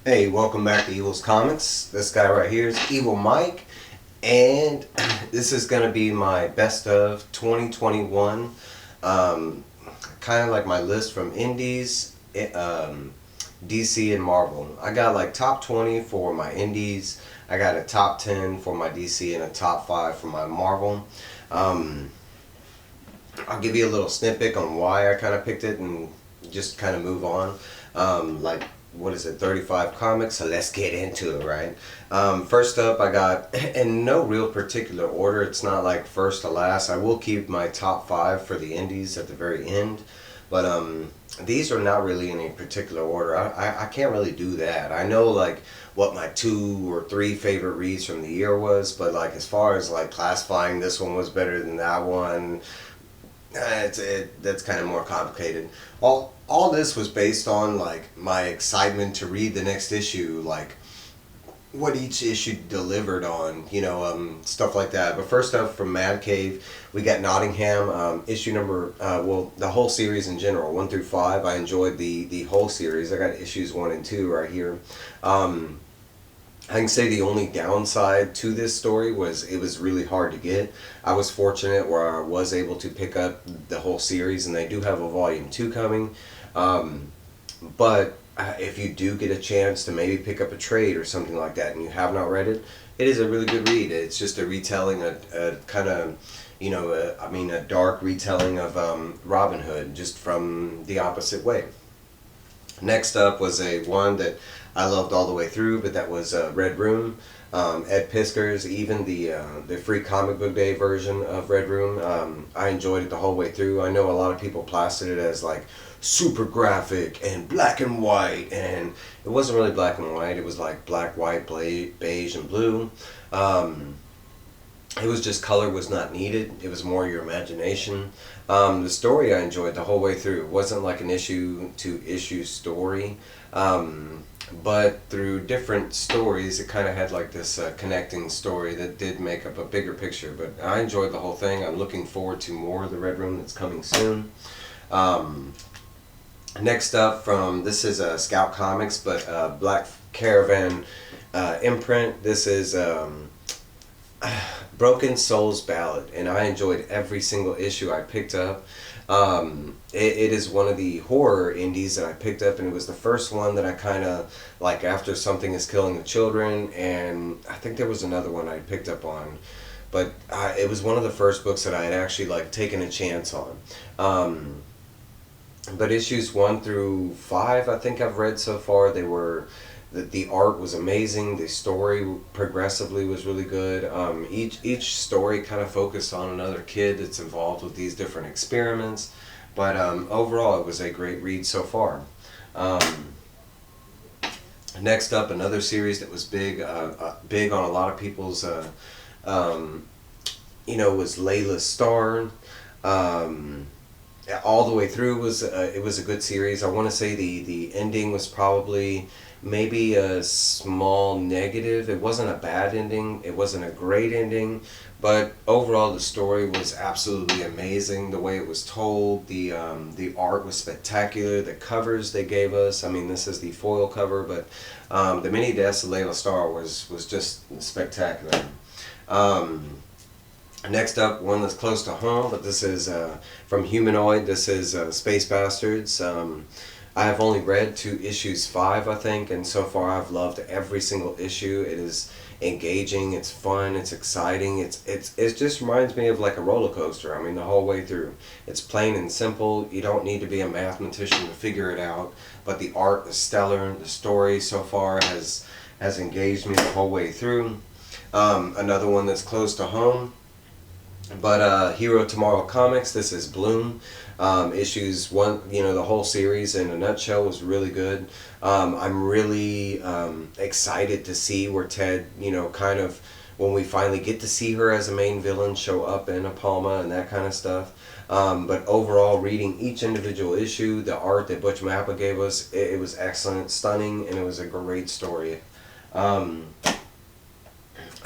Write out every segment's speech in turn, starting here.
Hey, welcome back to Evil's Comics. This guy right here is Evil Mike, and this is going to be my best of 2021. Kind of like my list from Indies, DC, and Marvel. I got like top 20 for my Indies, I got a top 10 for my DC, and a top 5 for my Marvel. Um, I'll give you a little snippet on why I kind of picked it and just kind of move on. Like, what is it, 35 comics? So let's get into it, right? First up, I got, in no real particular order, it's not like first to last. I will keep my top 5 for the indies at the very end. But these are not really in any particular order. I can't really do that. I know like what my 2 or 3 favorite reads from the year was, but like as far as like classifying this one was better than that one, that's kind of more complicated. All this was based on like my excitement to read the next issue, like what each issue delivered on, stuff like that. But first up from Mad Cave, we got Nottingham, issue number, well, the whole series in general, 1 through 5. I enjoyed the whole series. I got issues 1 and 2 right here. I can say the only downside to this story was it was really hard to get. I was fortunate where I was able to pick up the whole series, and they do have a volume 2 coming. But if you do get a chance to maybe pick up a trade or something like that and you have not read it, it is a really good read. It's just a retelling, a kind of, a dark retelling of Robin Hood, just from the opposite way. Next up was a one that I loved all the way through, but that was Red Room. Ed Pisker's, even the free comic book day version of Red Room. I enjoyed it the whole way through. I know a lot of people plastered it as like super graphic and black and white, and it wasn't really black and white. It was like black, white, beige, and blue. It was just color was not needed. It was more your imagination. The story I enjoyed the whole way through. It wasn't like an issue to issue story. But through different stories, it kind of had like this connecting story that did make up a bigger picture. But I enjoyed the whole thing. I'm looking forward to more of the Red Room that's coming soon. Next up this is Scout Comics, but Black Caravan imprint. This is Broken Souls Ballad, and I enjoyed every single issue I picked up. It is one of the horror indies that I picked up, and it was the first one that I kind of like after Something is Killing the Children, and I think there was another one I picked up on, but it was one of the first books that I had actually like taken a chance on. But issues 1 through 5, I think I've read so far. They were the art was amazing. The story progressively was really good. Each story kind of focused on another kid that's involved with these different experiments. But overall, it was a great read so far. Next up, another series that was big on a lot of people's, was Layla Starr. All the way through was it was a good series. I want to say the ending was probably maybe a small negative. It wasn't a bad ending. It wasn't a great ending, but overall the story was absolutely amazing. The way it was told, the art was spectacular. The covers they gave us. I mean, this is the foil cover, but the mini deaths of Layla Starr was just spectacular. Next up, one that's close to home, but this is from Humanoid. This is Space Bastards. I have only read 2 issues 5, I think, and so far I've loved every single issue. It is engaging, it's fun, it's exciting. It just reminds me of like a roller coaster. I mean, the whole way through. It's plain and simple. You don't need to be a mathematician to figure it out. But the art is stellar. The story so far has engaged me the whole way through. Another one that's close to home. But Hero Tomorrow Comics, this is Bloom. Issues 1, the whole series in a nutshell was really good. I'm really excited to see where Ted, kind of, when we finally get to see her as a main villain show up in Apalma and that kind of stuff. But overall, reading each individual issue, the art that Butch Mappa gave us, it was excellent, stunning, and it was a great story.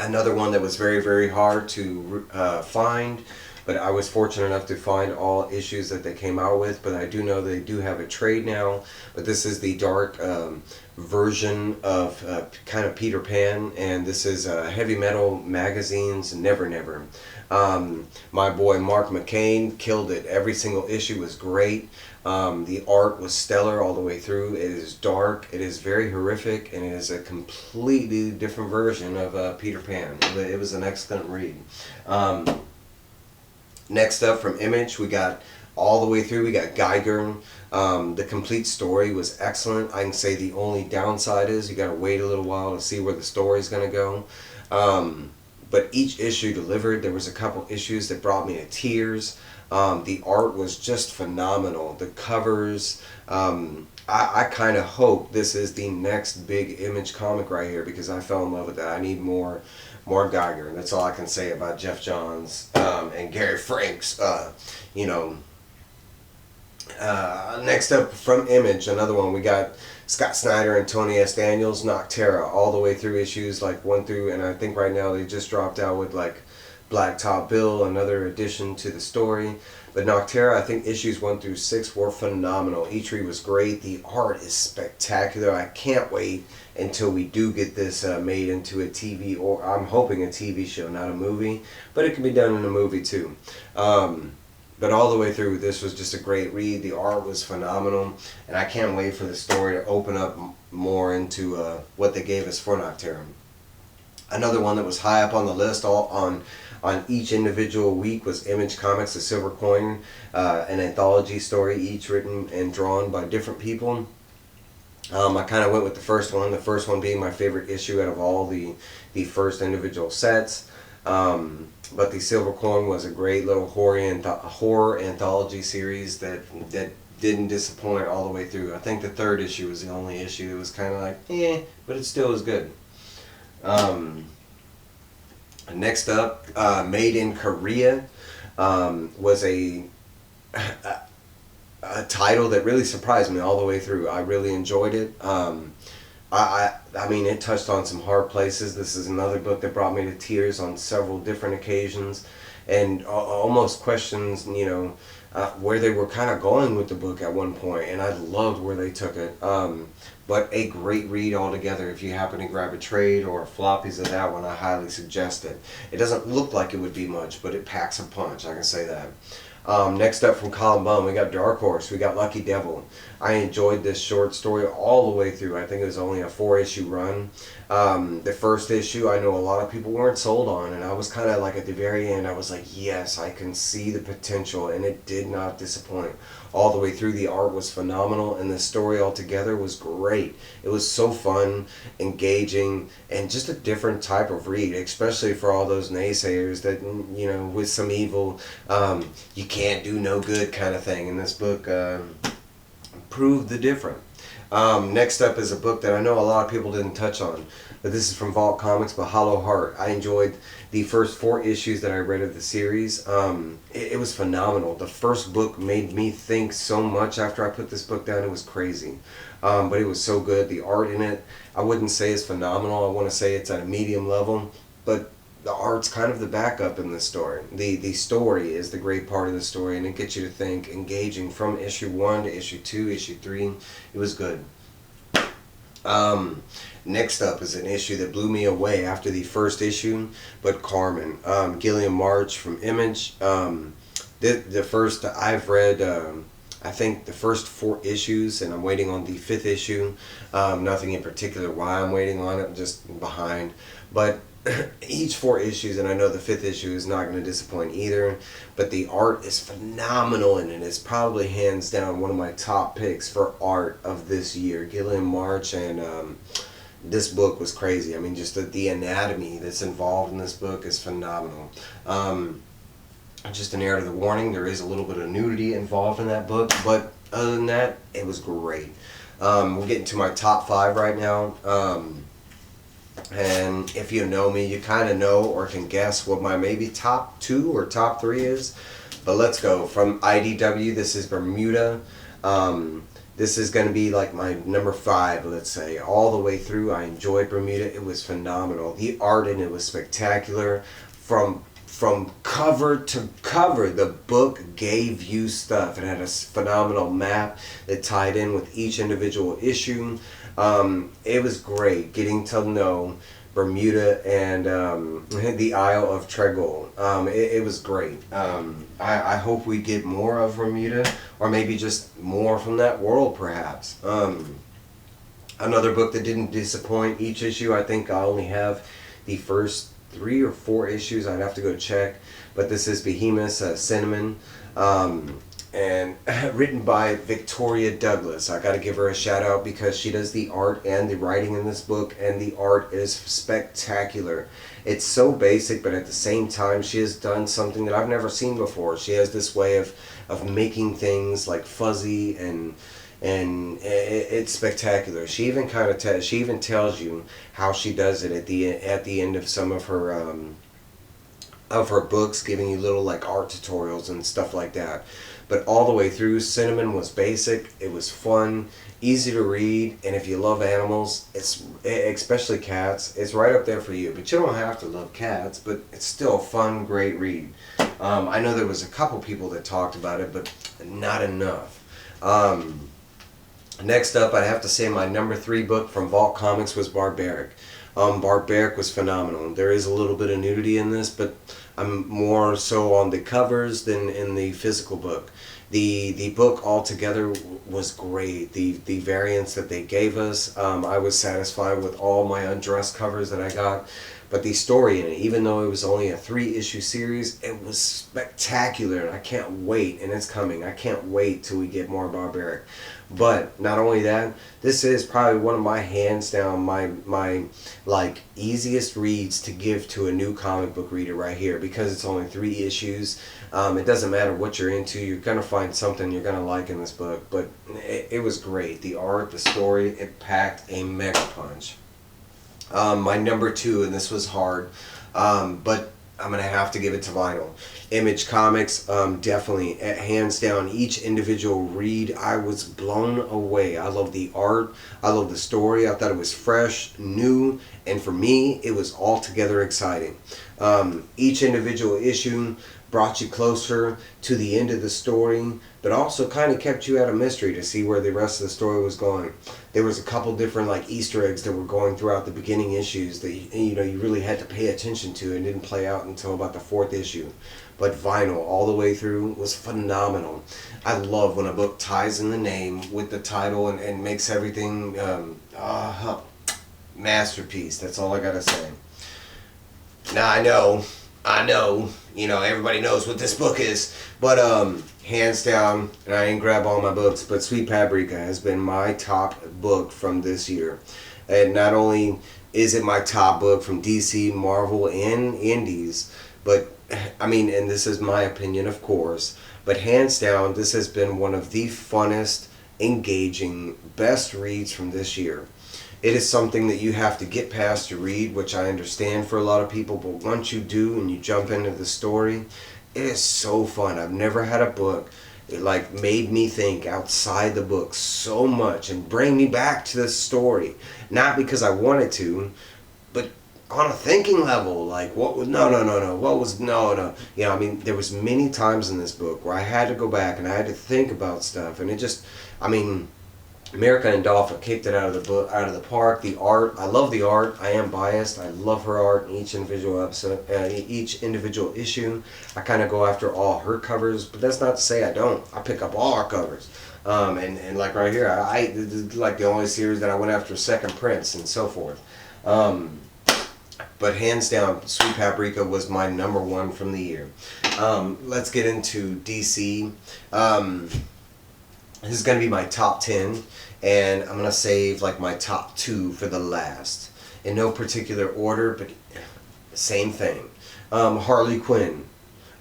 Another one that was very, very hard to find but I was fortunate enough to find all issues that they came out with. But I do know they do have a trade now, but this is the dark version of kind of Peter Pan, and this is Heavy Metal Magazine's Never Never. My boy Mark McCain killed it. Every single issue was great. The art was stellar all the way through. It is dark, it is very horrific, and it is a completely different version of Peter Pan. It was an excellent read. Next up from Image, we got all the way through, we got Geiger. The complete story was excellent. I can say the only downside is you gotta wait a little while to see where the story's gonna go. But each issue delivered. There was a couple issues that brought me to tears. The art was just phenomenal. The covers, I kind of hope this is the next big Image comic right here, because I fell in love with that. I need more Geiger. That's all I can say about Geoff Johns and Gary Franks. Next up from Image, another one, we got Scott Snyder and Tony S. Daniels, Nocterra, all the way through issues like 1 through, and I think right now they just dropped out with like Black Top Bill, another addition to the story. But Nocterra, I think issues 1 through 6 were phenomenal. Each read was great. The art is spectacular. I can't wait until we do get this made into a TV, or I'm hoping a TV show, not a movie, but it can be done in a movie too. But all the way through, this was just a great read. The art was phenomenal, and I can't wait for the story to open up more into what they gave us for Nocterra. Another one that was high up on the list on each individual week was Image Comics, The Silver Coin, an anthology story, each written and drawn by different people. I kind of went with the first one being my favorite issue out of all the first individual sets. But the Silver Coin was a great little horror anthology series that didn't disappoint all the way through. I think the third issue was the only issue that was kind of like, but it still was good. Next up, Made in Korea was a title that really surprised me all the way through. I really enjoyed it. I mean, it touched on some hard places. This is another book that brought me to tears on several different occasions, and almost questions, where they were kind of going with the book at one point, and I loved where they took it. But a great read altogether. If you happen to grab a trade or floppies of that one, I highly suggest it. It doesn't look like it would be much, but it packs a punch, I can say that. Next up from Colin Bum, we got Dark Horse, we got Lucky Devil. I enjoyed this short story all the way through. I think it was only a 4-issue run. The first issue, I know a lot of people weren't sold on, and I was kind of like at the very end, I was like, yes, I can see the potential, and it did not disappoint. All the way through, the art was phenomenal, and the story altogether was great. It was so fun, engaging, and just a different type of read, especially for all those naysayers that, with some evil, you can't do no good kind of thing. And this book proved the different. Next up is a book that I know a lot of people didn't touch on, but this is from Vault Comics by Hollow Heart. I enjoyed the first 4 issues that I read of the series. It was phenomenal. The first book made me think so much after I put this book down. It was crazy. But it was so good. The art in it, I wouldn't say is phenomenal. I want to say it's at a medium level, but the art's kind of the backup in this story. The story is the great part of the story, and it gets you to think, engaging from issue 1 to issue 2, issue 3. It was good. Next up is an issue that blew me away after the first issue, but Carmen. Gilliam March from Image. The first, I've read, I think the first 4 issues, and I'm waiting on the 5th issue. Nothing in particular why I'm waiting on it, I'm just behind. But each 4 issues, and I know the 5th issue is not going to disappoint either, but the art is phenomenal, and it is probably hands down one of my top picks for art of this year. Gilliam March, and this book was crazy. I mean, just the anatomy that's involved in this book is phenomenal. Just an air to the warning, there is a little bit of nudity involved in that book, but other than that, it was great. We're getting to my top 5 right now. And if you know me, you kind of know or can guess what my maybe top 2 or top 3 is. But let's go. From IDW, this is Bermuda. This is going to be like my number 5, let's say. All the way through, I enjoyed Bermuda. It was phenomenal. The art in it was spectacular. From from cover to cover, the book gave you stuff. It had a phenomenal map that tied in with each individual issue. It was great getting to know Bermuda and the Isle of Tregole. It was great. I hope we get more of Bermuda, or maybe just more from that world, perhaps. Another book that didn't disappoint. Each issue, I think I only have the first 3 or 4 issues. I'd have to go check. But this is Behemoth, Cinnamon. And written by Victoria Douglas. I got to give her a shout out because she does the art and the writing in this book, and the art is spectacular. It's so basic, but at the same time she has done something that I've never seen before. She has this way of making things like fuzzy, and it's spectacular. She even kind of she even tells you how she does it at the end of some of her books, giving you little like art tutorials and stuff like that. But all the way through, Cinnamon was basic, it was fun, easy to read, and if you love animals, especially cats, it's right up there for you. But you don't have to love cats, but it's still a fun, great read. I know there was a couple people that talked about it, but not enough. Next up, I'd have to say my number 3 book from Vault Comics was Barbaric. Barbaric was phenomenal. There is a little bit of nudity in this, but I'm more so on the covers than in the physical book. The book altogether was great. The variants that they gave us, I was satisfied with all my undressed covers that I got. But the story in it, even though it was only a 3-issue series, it was spectacular, and I can't wait, and it's coming. I can't wait till we get more Barbaric. But not only that, this is probably one of my hands down my like easiest reads to give to a new comic book reader right here, because it's only 3 issues. It doesn't matter what you're into, you're gonna find something you're gonna like in this book. But it was great. The art, the story, it packed a mega punch. My number 2, and this was hard, but I'm going to have to give it to Vinyl. Image Comics, definitely, hands down, each individual read, I was blown away. I love the art, I love the story, I thought it was fresh, new, and for me, it was altogether exciting. Each individual issue brought you closer to the end of the story, but also kind of kept you at a mystery to see where the rest of the story was going. There was a couple different like Easter eggs that were going throughout the beginning issues that you really had to pay attention to, and didn't play out until about the 4th issue. But Vinyl all the way through was phenomenal. I love when a book ties in the name with the title and makes everything masterpiece. That's all I gotta say. Now I know, everybody knows what this book is, but hands down, and I didn't grab all my books, but Sweet Paprika has been my top book from this year. And not only is it my top book from DC, Marvel, and Indies, but I mean, and this is my opinion, of course, but hands down, this has been one of the funnest, engaging, best reads from this year. It is something that you have to get past to read, which I understand for a lot of people, but once you do and you jump into the story, it is so fun. I've never had a book that like made me think outside the book so much and bring me back to the story. Not because I wanted to, but on a thinking level, like what was I mean, there was many times in this book where I had to go back and I had to think about stuff, and it just, I mean, America and Dolphin kicked it out of the park. The art, I love the art. I am biased. I love her art in each individual episode, each individual issue. I kind of go after all her covers, but that's not to say I don't. I pick up all our covers, and like right here, I this is like the only series that I went after second prints and so forth. But hands down, Sweet Paprika was my number 1 from the year. Let's get into DC. This is going to be my top 10, and I'm going to save like my top 2 for the last. In no particular order, but same thing. Harley Quinn,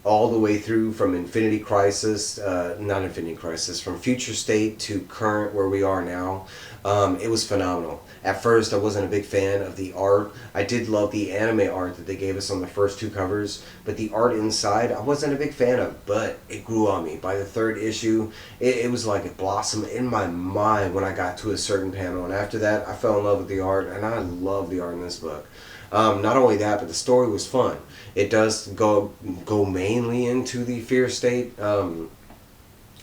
all the way through from Infinity Crisis, from Future State to current where we are now. It was phenomenal. At first, I wasn't a big fan of the art. I did love the anime art that they gave us on the first 2 covers, but the art inside, I wasn't a big fan of, but it grew on me. By the 3rd issue, it was like it blossomed in my mind when I got to a certain panel, and after that, I fell in love with the art, and I love the art in this book. Not only that, but the story was fun. It does go mainly into the Fear State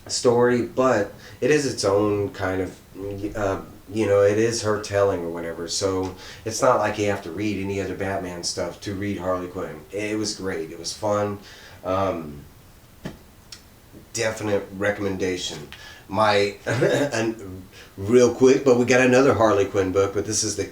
story, but it is its own kind of, it is her telling or whatever. So it's not like you have to read any other Batman stuff to read Harley Quinn. It was great. It was fun. Um, Definite recommendation. My and real quick, but we got another Harley Quinn book, but this is the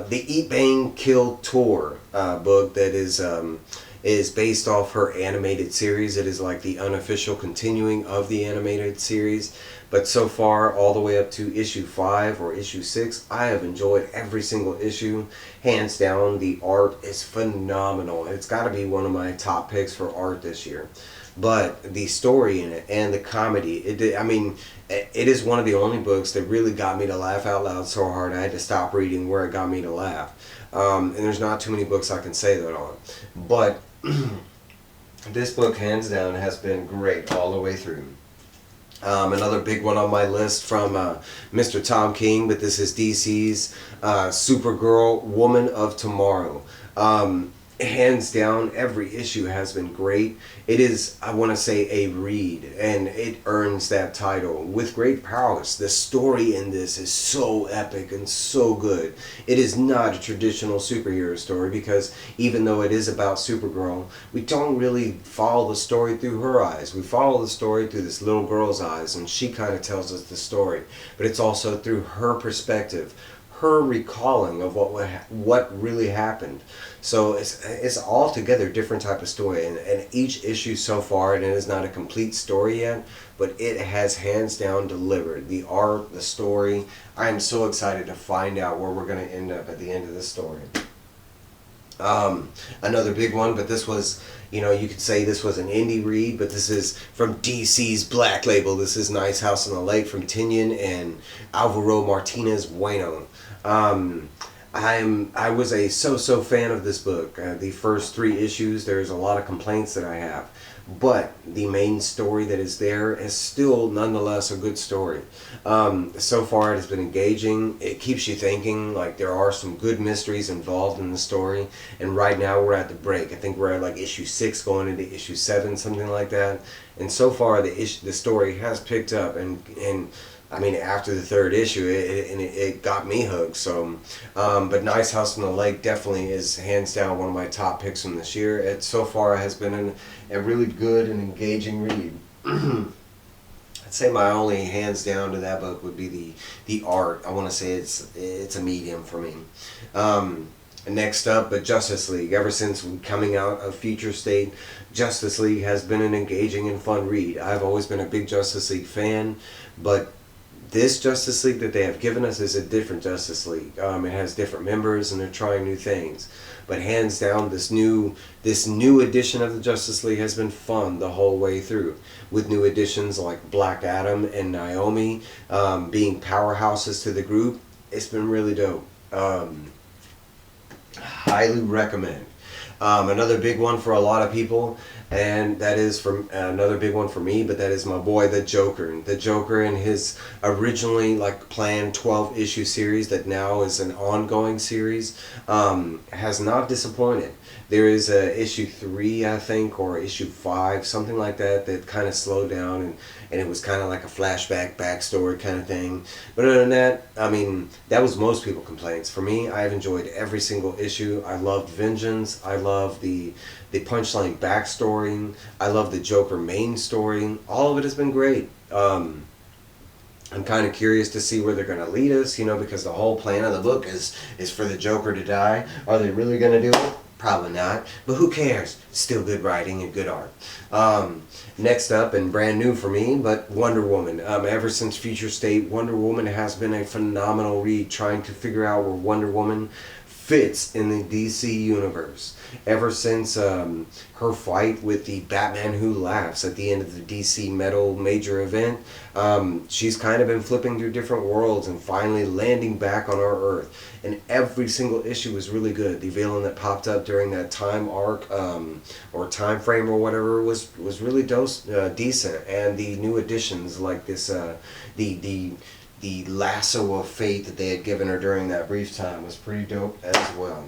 the Eat Bang Kill Tour book that is based off her animated series. It is like the unofficial continuing of the animated series. But so far, all the way up to issue 5 or issue 6, I have enjoyed every single issue. Hands down, the art is phenomenal. It's got to be one of my top picks for art this year. But the story in it and the comedy, it is one of the only books that really got me to laugh out loud so hard I had to stop reading where it got me to laugh. And there's not too many books I can say that on. But this book, hands down, has been great all the way through. Another big one on my list from Mr. Tom King, but this is DC's Supergirl Woman of Tomorrow. Hands down, every issue has been great. It is, I want to say, a read, and it earns that title with great prowess. The story in this is so epic and so good. It is not a traditional superhero story because even though it is about Supergirl, we don't really follow the story through her eyes. We follow the story through this little girl's eyes, and she kind of tells us the story. But it's also through her perspective, her recalling of what really happened. So it's altogether different type of story, and each issue so far, and it is not a complete story yet, but it has hands down delivered. The art, the story, I am so excited to find out where we're going to end up at the end of this story. Another big one, but this was, you could say this was an indie read, but this is from DC's Black Label. This is Nice House on the Lake from Tinian and Alvaro Martinez Bueno. I was a so fan of this book. The first 3 issues, there's a lot of complaints that I have, but the main story that is there is still nonetheless a good story. So far it has been engaging. It keeps you thinking. Like, there are some good mysteries involved in the story, and right now we're at the break. I think we're at like issue 6 going into issue 7, something like that. And so far the story has picked up, and after the 3rd issue, it got me hooked. So, but Nice House on the Lake definitely is hands down one of my top picks from this year. It so far has been a really good and engaging read. I'd say my only hands down to that book would be the art. I want to say it's a medium for me. Next up, but Justice League. Ever since coming out of Future State, Justice League has been an engaging and fun read. I've always been a big Justice League fan, but this Justice League that they have given us is a different Justice League. It has different members and they're trying new things. But hands down, this new edition of the Justice League has been fun the whole way through, with new additions like Black Adam and Naomi being powerhouses to the group. It's been really dope. Highly recommend. Another big one for a lot of people, and that is from another big one for me, but that is my boy the Joker. The Joker in his originally planned 12-issue series that now is an ongoing series has not disappointed. There is issue 3, I think, or issue 5, something like that kind of slowed down, and it was kind of like a flashback backstory kind of thing. But other than that, that was most people's complaints. For me, I've enjoyed every single issue. I loved Vengeance. I love the Punchline backstory. I love the Joker main story. All of it has been great. I'm kind of curious to see where they're going to lead us, because the whole plan of the book is for the Joker to die. Are they really going to do it? Probably not, but who cares? Still good writing and good art. Next up, and brand new for me, but Wonder Woman. Ever since Future State, Wonder Woman has been a phenomenal read, trying to figure out where Wonder Woman fits in the DC universe. Ever since her fight with the Batman Who Laughs at the end of the DC Metal major event, she's kind of been flipping through different worlds and finally landing back on our Earth. And every single issue was really good. The villain that popped up during that time arc or time frame or whatever was really decent. And the new additions like this, the the lasso of fate that they had given her during that brief time was pretty dope as well.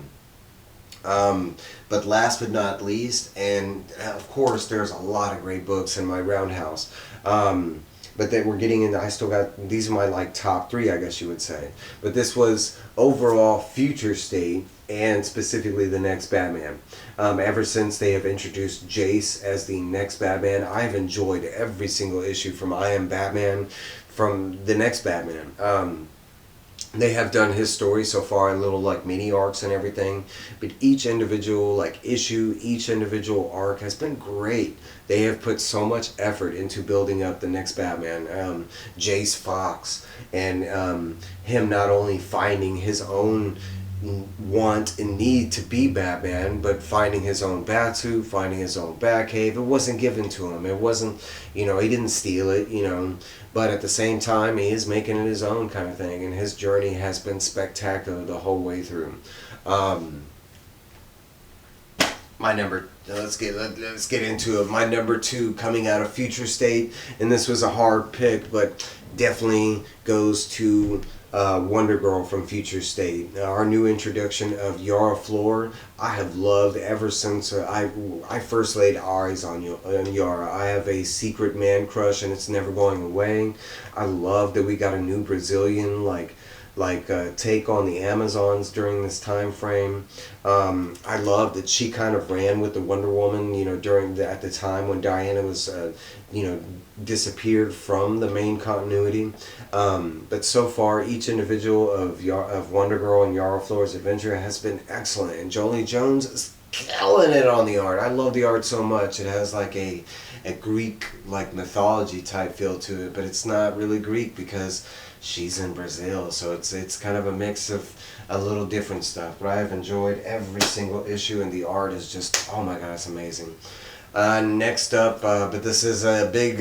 But last but not least, and of course there's a lot of great books in my roundhouse, but that we're getting into, I still got, these are my like top three, I guess you would say. But this was overall Future State, and specifically the next Batman. Ever since they have introduced Jace as the next Batman, I've enjoyed every single issue from I Am Batman, from the next Batman. They have done his story so far in little like mini arcs and everything, but each individual like issue, each individual arc has been great. They have put so much effort into building up the next Batman, Jace Fox, and him not only finding his own want and need to be Batman, but finding his own Batsuit, finding his own Batcave. It wasn't given to him. It wasn't, he didn't steal it, but at the same time, he is making it his own kind of thing, and his journey has been spectacular the whole way through. Let's get into it. My number two coming out of Future State, and this was a hard pick, but definitely goes to Wonder Girl from Future State. Our new introduction of Yara Flor, I have loved ever since I first laid eyes on Yara. I have a secret man crush, and it's never going away. I love that we got a new Brazilian take on the Amazons during this time frame. I love that she kind of ran with the Wonder Woman, at the time when Diana was, disappeared from the main continuity. But so far, each individual of Wonder Girl and Yara Flor's adventure has been excellent, and Jolie Jones is killing it on the art. I love the art so much. It has like a Greek mythology type feel to it, but it's not really Greek because she's in Brazil, so it's kind of a mix of a little different stuff. But I have enjoyed every single issue, and the art is just, oh my god, it's amazing. Next up, but this is a big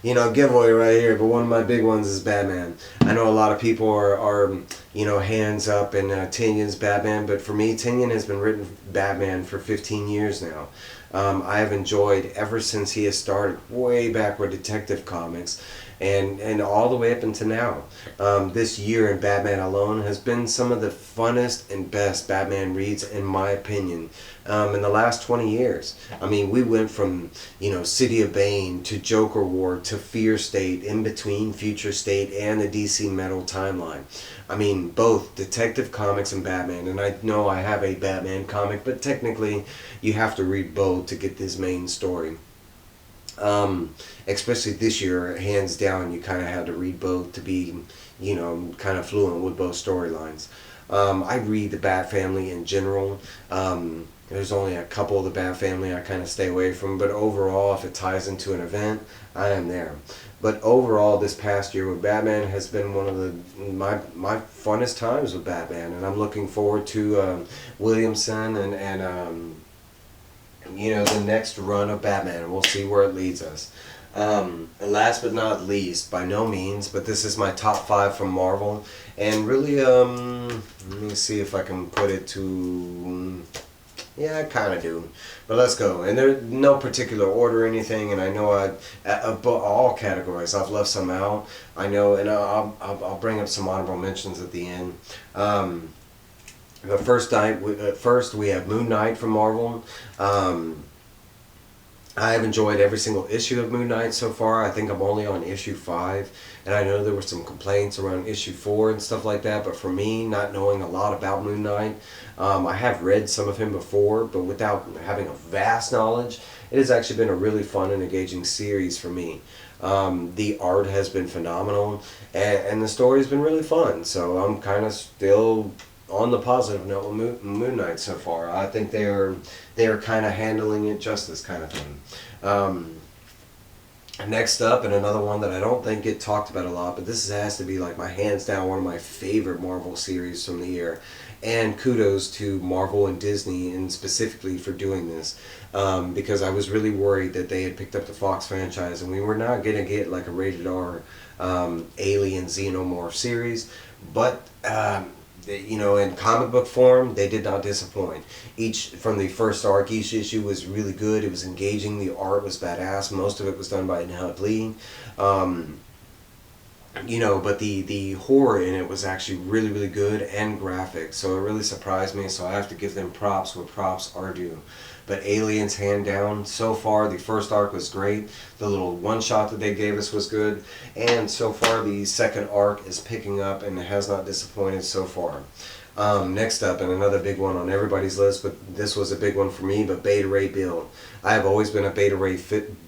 giveaway right here, but one of my big ones is Batman. I know a lot of people are hands up in Tynion's Batman, but for me, Tynyon has been written Batman for 15 years now. I have enjoyed ever since he has started way back with Detective Comics, and all the way up until now. This year in Batman alone has been some of the funnest and best Batman reads, in my opinion, in the last 20 years. I mean, we went from, City of Bane to Joker War to Fear State, in between Future State and the DC Metal timeline. I mean, both Detective Comics and Batman, and I know I have a Batman comic, but technically you have to read both to get this main story. Especially this year, hands down, you kind of had to read both to be, kind of fluent with both storylines. I read the Bat Family in general. There's only a couple of the Bat Family I kind of stay away from, but overall, if it ties into an event, I am there. But overall, this past year with Batman has been one of my funnest times with Batman, and I'm looking forward to Williamson and the next run of Batman, and we'll see where it leads us. And last but not least, by no means, but this is my top 5 from Marvel, and really, let me see if I can put it to, yeah, I kind of do, but let's go. And there's no particular order or anything, and I know all categories, I've left some out, I know, and I'll bring up some honorable mentions at the end. But first we have Moon Knight from Marvel. I have enjoyed every single issue of Moon Knight so far. I think I'm only on issue 5, and I know there were some complaints around issue 4 and stuff like that, but for me, not knowing a lot about Moon Knight, I have read some of him before, but without having a vast knowledge, it has actually been a really fun and engaging series for me. The art has been phenomenal, and the story has been really fun, so I'm kind of still on the positive note with Moon Knight so far. I think they are kind of handling it justice, kind of thing. Next up, and another one that I don't think get talked about a lot, but this has to be like my hands down one of my favorite Marvel series from the year. And kudos to Marvel and Disney, and specifically for doing this, because I was really worried that they had picked up the Fox franchise and we were not going to get like a rated R Alien Xenomorph series, but in comic book form, they did not disappoint. From the first arc, each issue was really good. It was engaging. The art was badass. Most of it was done by Inhut Lee. but the horror in it was actually really, really good and graphic. So it really surprised me. So I have to give them props where props are due. But Aliens, hand down, so far the first arc was great. The little one shot that they gave us was good. And so far the second arc is picking up and has not disappointed so far. Next up, and another big one on everybody's list, but this was a big one for me, but Beta Ray Bill. I have always been a Beta Ray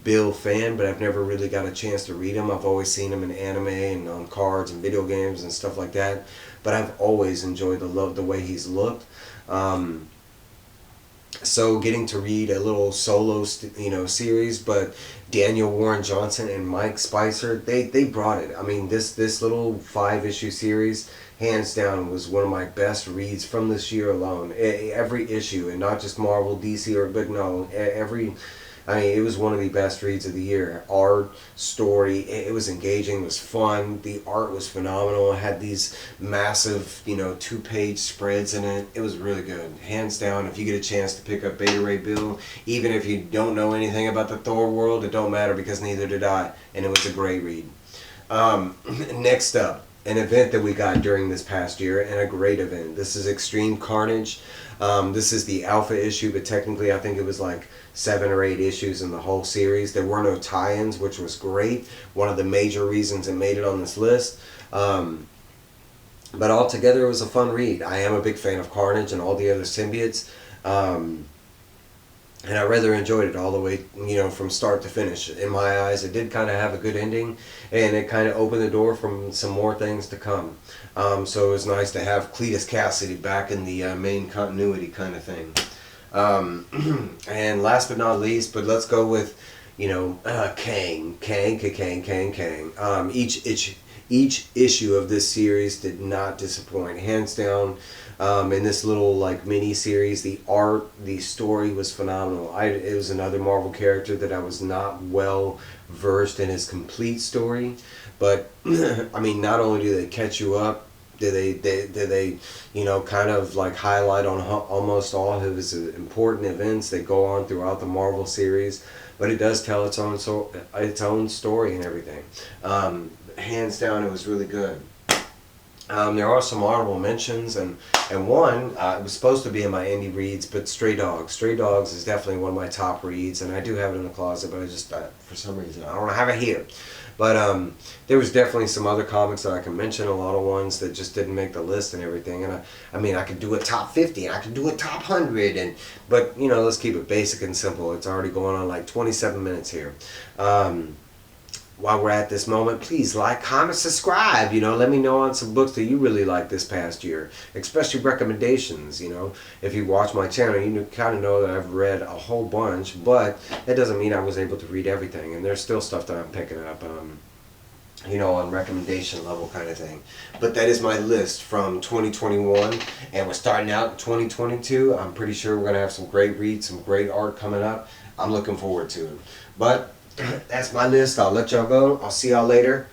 Bill fan, but I've never really got a chance to read him. I've always seen him in anime and on cards and video games and stuff like that. But I've always enjoyed the way he's looked. So getting to read a little solo series, but Daniel Warren Johnson and Mike Spicer, they brought it. I mean, this little 5-issue series, hands down, was one of my best reads from this year alone. Every issue, and not just Marvel, DC, but no, it was one of the best reads of the year. Art, story, it was engaging, it was fun, the art was phenomenal. It had these massive, 2-page spreads in it. It was really good. Hands down, if you get a chance to pick up Beta Ray Bill, even if you don't know anything about the Thor world, it don't matter because neither did I, and it was a great read. Next up, an event that we got during this past year, and a great event. This is Extreme Carnage. This is the alpha issue, but technically I think it was like 7 or 8 issues in the whole series. There were no tie-ins, which was great. One of the major reasons it made it on this list. But altogether it was a fun read. I am a big fan of Carnage and all the other symbiotes. And I rather enjoyed it all the way, from start to finish. In my eyes, it did kind of have a good ending, and it kind of opened the door from some more things to come. So it was nice to have Cletus Cassidy back in the main continuity kind of thing. And last but not least, but let's go with, Kang. Each issue of this series did not disappoint. Hands down, in this little mini series, the art, the story was phenomenal. It was another Marvel character that I was not well versed in his complete story, but not only do they catch you up, do they kind of highlight on almost all of his important events that go on throughout the Marvel series, but it does tell its own story and everything. Hands down, it was really good. There are some honorable mentions, and one, it was supposed to be in my indie reads, but Stray Dogs. Stray Dogs is definitely one of my top reads, and I do have it in the closet, but I just, for some reason, I don't have it here. But there was definitely some other comics that I can mention, a lot of ones that just didn't make the list and everything. And I could do a top 50, and I could do a top 100, but let's keep it basic and simple. It's already going on 27 minutes here. While we're at this moment, please like, comment, subscribe. Let me know on some books that you really liked this past year, especially recommendations. If you watch my channel, you kind of know that I've read a whole bunch, but that doesn't mean I was able to read everything, and there's still stuff that I'm picking up, on recommendation level kind of thing. But that is my list from 2021, and we're starting out in 2022. I'm pretty sure we're going to have some great reads, some great art coming up. I'm looking forward to it. But that's my list. I'll let y'all go. I'll see y'all later.